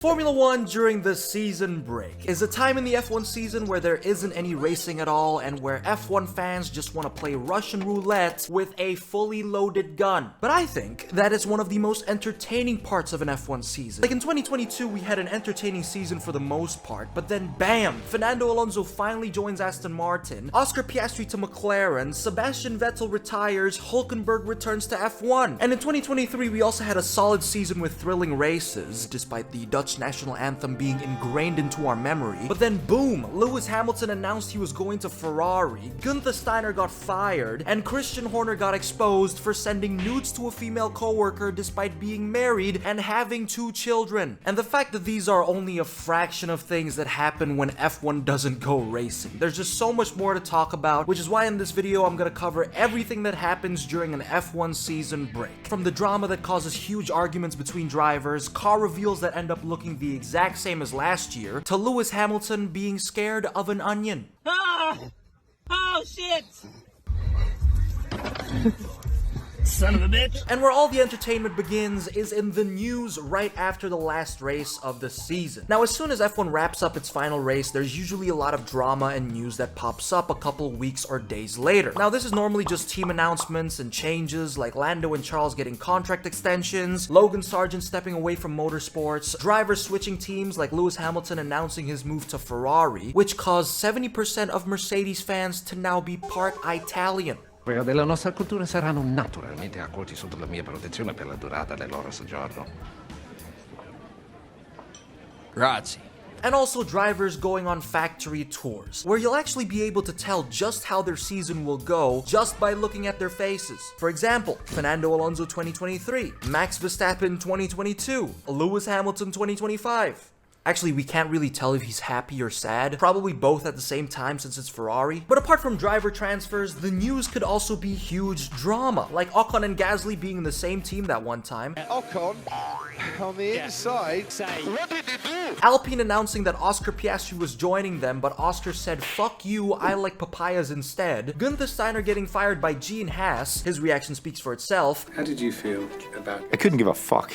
Formula 1 during the season break is a time in the F1 season where there isn't any racing at all and where F1 fans just want to play Russian roulette with a fully loaded gun. But I think that is one of the most entertaining parts of an F1 season. Like in 2022, we had an entertaining season for the most part, but then bam! Fernando Alonso finally joins Aston Martin, Oscar Piastri to McLaren, Sebastian Vettel retires, Hülkenberg returns to F1. And in 2023, we also had a solid season with thrilling races, despite the Dutch national anthem being ingrained into our memory. But then boom, Lewis Hamilton announced he was going to Ferrari, Gunther Steiner got fired, and Christian Horner got exposed for sending nudes to a female coworker despite being married and having 2 children. And the fact that these are only a fraction of things that happen when F1 doesn't go racing. There's just so much more to talk about, which is why in this video I'm gonna cover everything that happens during an F1 season break. From the drama that causes huge arguments between drivers, car reveals that end up looking the exact same as last year, to Lewis Hamilton being scared of an onion. Ah! Oh shit! Son of a bitch. And where all the entertainment begins is in the news right after the last race of the season. Now, as soon as F1 wraps up its final race, there's usually a lot of drama and news that pops up a couple weeks or days later. Now, this is normally just team announcements and changes like Lando and Charles getting contract extensions, Logan Sargent stepping away from motorsports, drivers switching teams like Lewis Hamilton announcing his move to Ferrari, which caused 70% of Mercedes fans to now be part Italian. Della nostra cultura saranno naturalmente accolti sotto la mia protezione per la durata del loro soggiorno. Grazie. And also drivers going on factory tours, where you'll actually be able to tell just how their season will go just by looking at their faces. For example, Fernando Alonso 2023, Max Verstappen 2022, Lewis Hamilton 2025. Actually, we can't really tell if he's happy or sad, probably both at the same time since it's Ferrari. But apart from driver transfers, the news could also be huge drama, like Ocon and Gasly being in the same team that one time. Ocon on the inside. What did he do? Alpine announcing that Oscar Piastri was joining them, but Oscar said, "Fuck you, I like papayas instead." Gunther Steiner getting fired by Gene Haas. His reaction speaks for itself. How did you feel about I couldn't give a fuck.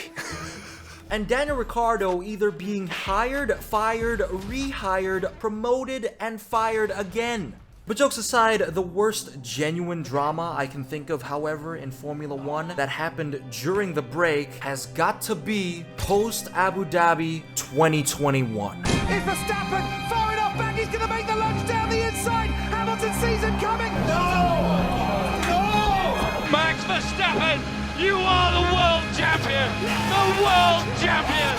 And Daniel Ricciardo either being hired, fired, rehired, promoted, and fired again. But jokes aside, the worst genuine drama I can think of, however, in Formula 1 that happened during the break has got to be post-Abu Dhabi 2021. Is Verstappen far enough back? He's going to make the lunge down the inside. Hamilton sees him coming. No! No! Max Verstappen, you are the world champion! The world champion!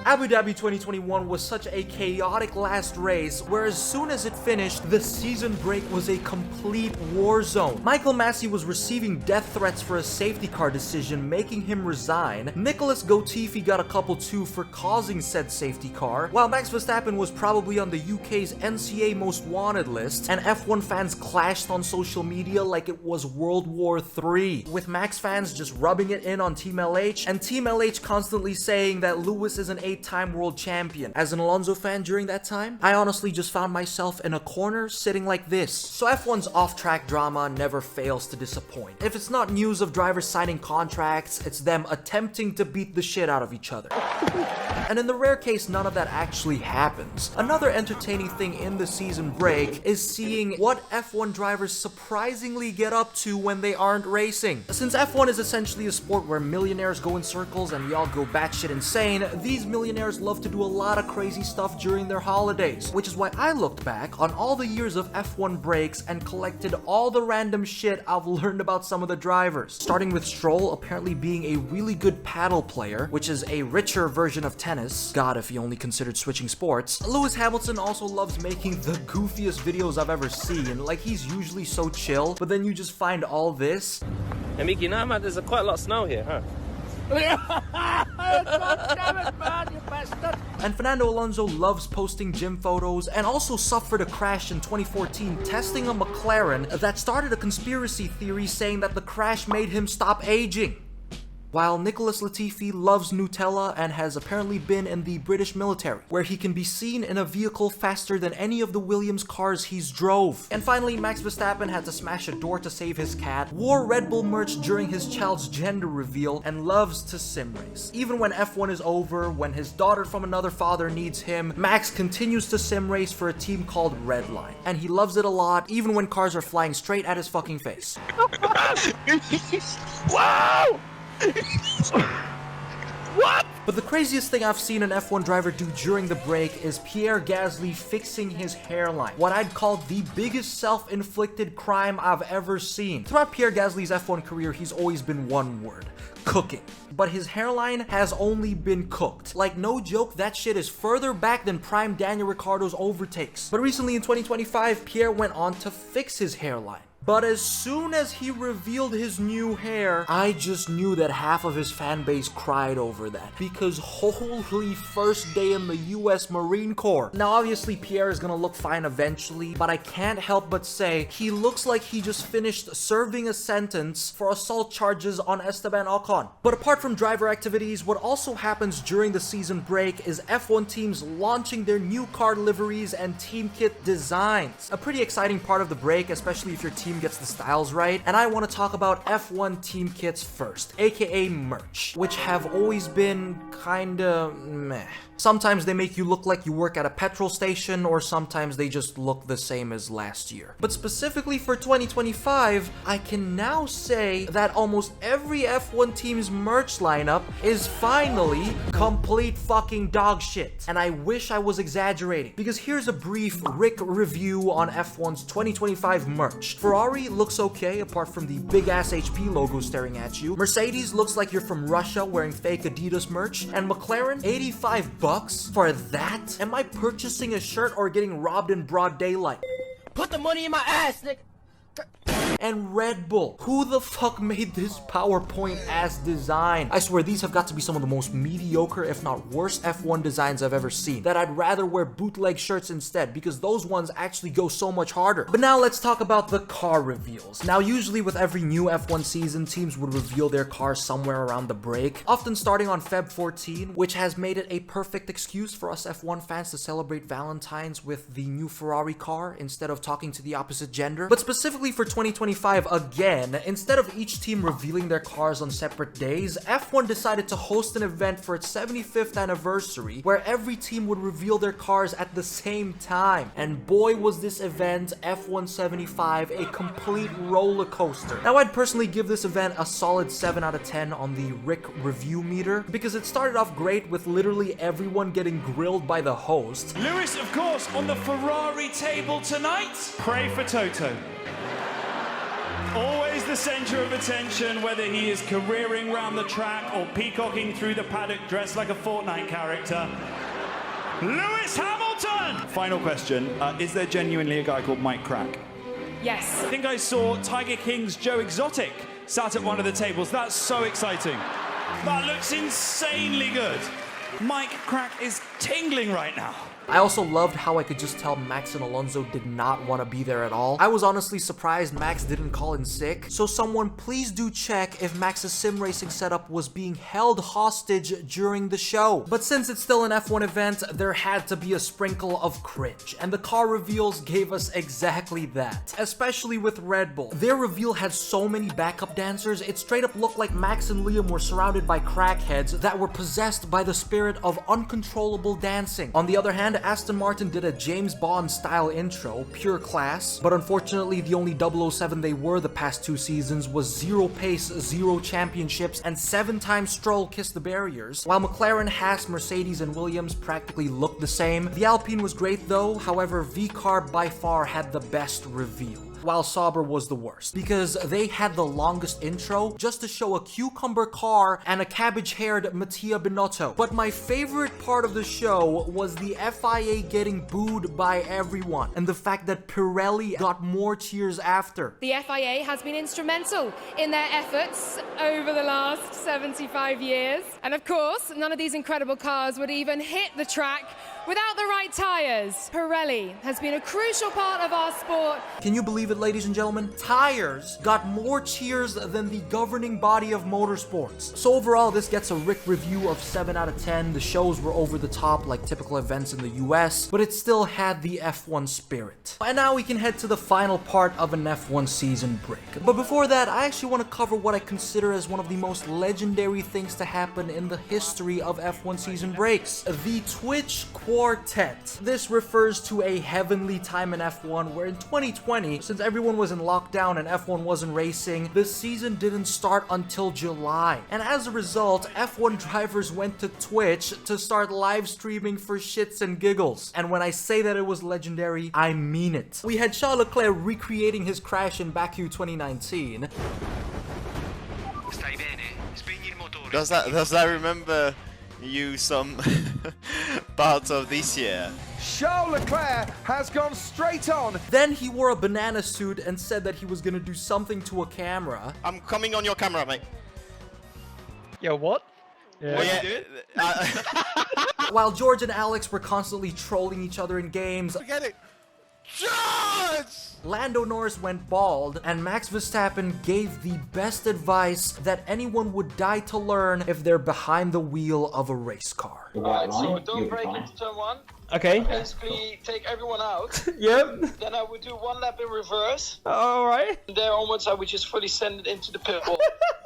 Abu Dhabi 2021 was such a chaotic last race, where as soon as it finished, the season break was a complete war zone. Michael Massey was receiving death threats for a safety car decision, making him resign. Nicholas Latifi got a couple too for causing said safety car, while Max Verstappen was probably on the UK's NCA most wanted list, and F1 fans clashed on social media like it was World War III, with Max fans just rubbing it in on Team LH, and Team LH constantly saying that Lewis is an 8-time world champion. As an Alonso fan during that time, I honestly just found myself in a corner sitting like this. So F1's off-track drama never fails to disappoint. If it's not news of drivers signing contracts, it's them attempting to beat the shit out of each other. And in the rare case none of that actually happens, another entertaining thing in the season break is seeing what F1 drivers surprisingly get up to when they aren't racing. Since F1 is essentially a sport where millionaires go in circles and we all go batshit insane, these millionaires love to do a lot of crazy stuff during their holidays, which is why I looked back on all the years of F1 breaks and collected all the random shit I've learned about some of the drivers. Starting with Stroll apparently being a really good paddle player, which is a richer version of tennis. God, if he only considered switching sports. Lewis Hamilton also loves making the goofiest videos I've ever seen, like he's usually so chill, but then you just find all this. Hey Mickey, now man, there's quite a lot of snow here, huh? And Fernando Alonso loves posting gym photos and also suffered a crash in 2014 testing a McLaren that started a conspiracy theory saying that the crash made him stop aging. while Nicholas Latifi loves Nutella and has apparently been in the British military, where he can be seen in a vehicle faster than any of the Williams cars he's drove. And finally, Max Verstappen had to smash a door to save his cat, wore Red Bull merch during his child's gender reveal, and loves to sim race. Even when F1 is over, when his daughter from another father needs him, Max continues to sim race for a team called Redline. And he loves it a lot, even when cars are flying straight at his fucking face. Wow! What? But the craziest thing I've seen an F1 driver do during the break is Pierre Gasly fixing his hairline. What I'd call the biggest self-inflicted crime I've ever seen. Throughout Pierre Gasly's F1 career, he's always been one word: cooking. But his hairline has only been cooked. Like, no joke, that shit is further back than prime Daniel Ricciardo's overtakes. But recently in 2025, Pierre went on to fix his hairline. But as soon as he revealed his new hair, I just knew that half of his fan base cried over that. Because holy first day in the US Marine Corps. Now obviously Pierre is gonna look fine eventually, but I can't help but say he looks like he just finished serving a sentence for assault charges on Esteban Ocon. But apart from driver activities, what also happens during the season break is F1 teams launching their new car liveries and team kit designs. A pretty exciting part of the break, especially if your team gets the styles right, and I want to talk about F1 team kits first, aka merch, which have always been kinda meh. Sometimes they make you look like you work at a petrol station, or sometimes they just look the same as last year. But specifically for 2025, I can now say that almost every F1 team's merch lineup is finally complete fucking dog shit. And I wish I was exaggerating, because here's a brief Rick review on F1's 2025 merch. Ferrari looks okay, apart from the big ass HP logo staring at you. Mercedes looks like you're from Russia wearing fake Adidas merch. And McLaren, $85 for that? Am I purchasing a shirt or getting robbed in broad daylight? Put the money in my ass, nigga. And Red Bull. Who the fuck made this PowerPoint ass design? I swear these have got to be some of the most mediocre, if not worst F1 designs I've ever seen. That I'd rather wear bootleg shirts instead, because those ones actually go so much harder. But now let's talk about the car reveals. Now usually with every new F1 season, teams would reveal their cars somewhere around the break, often starting on Feb 14, which has made it a perfect excuse for us F1 fans to celebrate Valentine's with the new Ferrari car instead of talking to the opposite gender. But specifically for 2025, again, instead of each team revealing their cars on separate days, F1 decided to host an event for its 75th anniversary where every team would reveal their cars at the same time. And boy was this event, F1 75, a complete roller coaster. Now I'd personally give this event a solid 7 out of 10 on the Rick review meter, because it started off great with literally everyone getting grilled by the host. Lewis, of course, on the Ferrari table tonight. Pray for Toto. Always the center of attention, whether he is careering round the track or peacocking through the paddock dressed like a Fortnite character. Lewis Hamilton! Final question, is there genuinely a guy called Mike Crack? Yes. I think I saw Tiger King's Joe Exotic sat at one of the tables. That's so exciting. That looks insanely good. Mike Crack is tingling right now. I also loved how I could just tell Max and Alonso did not want to be there at all. I was honestly surprised Max didn't call in sick, so someone please do check if Max's sim racing setup was being held hostage during the show. But since it's still an F1 event, there had to be a sprinkle of cringe, and the car reveals gave us exactly that, especially with Red Bull. Their reveal had so many backup dancers, it straight up looked like Max and Liam were surrounded by crackheads that were possessed by the spirit of uncontrollable dancing. On the other hand, Aston Martin did a James Bond style intro, pure class, but unfortunately the only 007 they were the past 2 seasons was 0 pace, 0 championships, and 7 times Stroll kissed the barriers. While McLaren, Haas, Mercedes, and Williams practically looked the same. The Alpine was great though, however VCAR by far had the best reveal, while Sauber was the worst, because they had the longest intro just to show a cucumber car and a cabbage-haired Mattia Binotto. But my favorite part of the show was the FIA getting booed by everyone, and the fact that Pirelli got more cheers after. The FIA has been instrumental in their efforts over the last 75 years. And of course, none of these incredible cars would even hit the track Without the right tyres, Pirelli has been a crucial part of our sport. Can you believe it, ladies and gentlemen? Tires got more cheers than the governing body of motorsports. So overall, this gets a Rick review of 7 out of 10. The shows were over the top like typical events in the US, but it still had the F1 spirit. And now we can head to the final part of an F1 season break. But before that, I actually want to cover what I consider as one of the most legendary things to happen in the history of F1 season breaks. The Twitch quartet. This refers to a heavenly time in F1 where in 2020, since everyone was in lockdown and F1 wasn't racing, the season didn't start until July. And as a result, F1 drivers went to Twitch to start live streaming for shits and giggles. And when I say that it was legendary, I mean it. We had Charles Leclerc recreating his crash in Baku 2019. Does that remember you some parts of this year? Charles Leclerc has gone straight on. Then he wore a banana suit and said that he was gonna do something to a camera. I'm coming on your camera, mate. Yo, what? Yeah. What are you doing? While George and Alex were constantly trolling each other in games, Forget it. George! Lando Norris went bald, and Max Verstappen gave the best advice that anyone would die to learn if they're behind the wheel of a race car. Right, so don't break into turn 1. Okay. Basically, take everyone out. Yep. Then I would do 1 lap in reverse. Alright. And there onwards, I would just fully send it into the pit wall.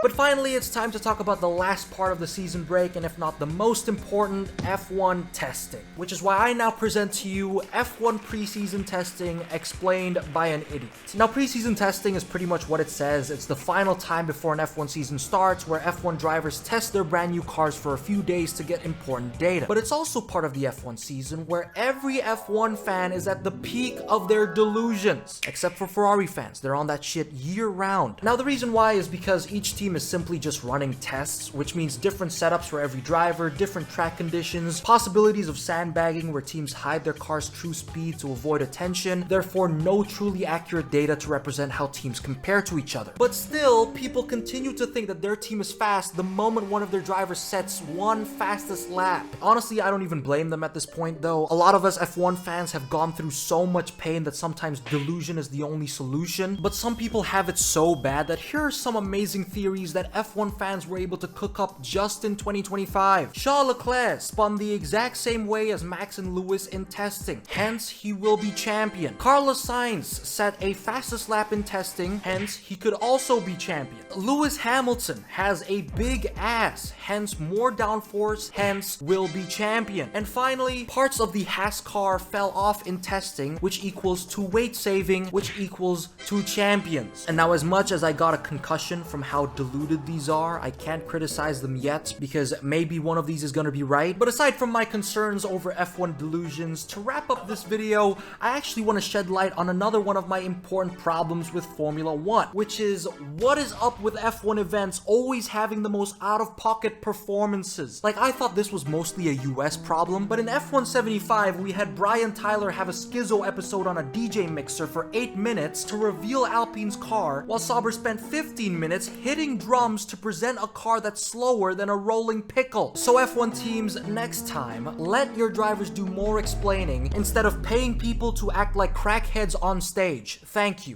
But finally, it's time to talk about the last part of the season break, and if not the most important, F1 testing. Which is why I now present to you F1 preseason testing explained by an idiot. Now, preseason testing is pretty much what it says. It's the final time before an F1 season starts, where F1 drivers test their brand new cars for a few days to get important data. But it's also part of the F1 season where every F1 fan is at the peak of their delusions. Except for Ferrari fans, they're on that shit year-round. Now, the reason why is because each team is simply just running tests, which means different setups for every driver, different track conditions, possibilities of sandbagging where teams hide their car's true speed to avoid attention, therefore no truly accurate data to represent how teams compare to each other. But still, people continue to think that their team is fast the moment one of their drivers sets one fastest lap. Honestly, I don't even blame them at this point though. A lot of us F1 fans have gone through so much pain that sometimes delusion is the only solution, but some people have it so bad that here are some amazing theories that F1 fans were able to cook up just in 2025. Charles Leclerc spun the exact same way as Max and Lewis in testing, hence he will be champion. Carlos Sainz set a fastest lap in testing, hence he could also be champion. Lewis Hamilton has a big ass, hence more downforce, hence will be champion. And finally, parts of the Haas car fell off in testing, which equals to weight saving, which equals to champions. And now, as much as I got a concussion from how deluded these are, I can't criticize them yet because maybe one of these is gonna be right. But aside from my concerns over F1 delusions, to wrap up this video, I actually want to shed light on another one of my important problems with Formula 1, which is what is up with F1 events always having the most out-of-pocket performances. Like, I thought this was mostly a US problem, but in F1 75 we had Brian Tyler have a schizo episode on a DJ mixer for 8 minutes to reveal Alpine's car, while Sauber spent 15 minutes hitting drums to present a car that's slower than a rolling pickle. So F1 teams, next time, let your drivers do more explaining instead of paying people to act like crackheads on stage. Thank you.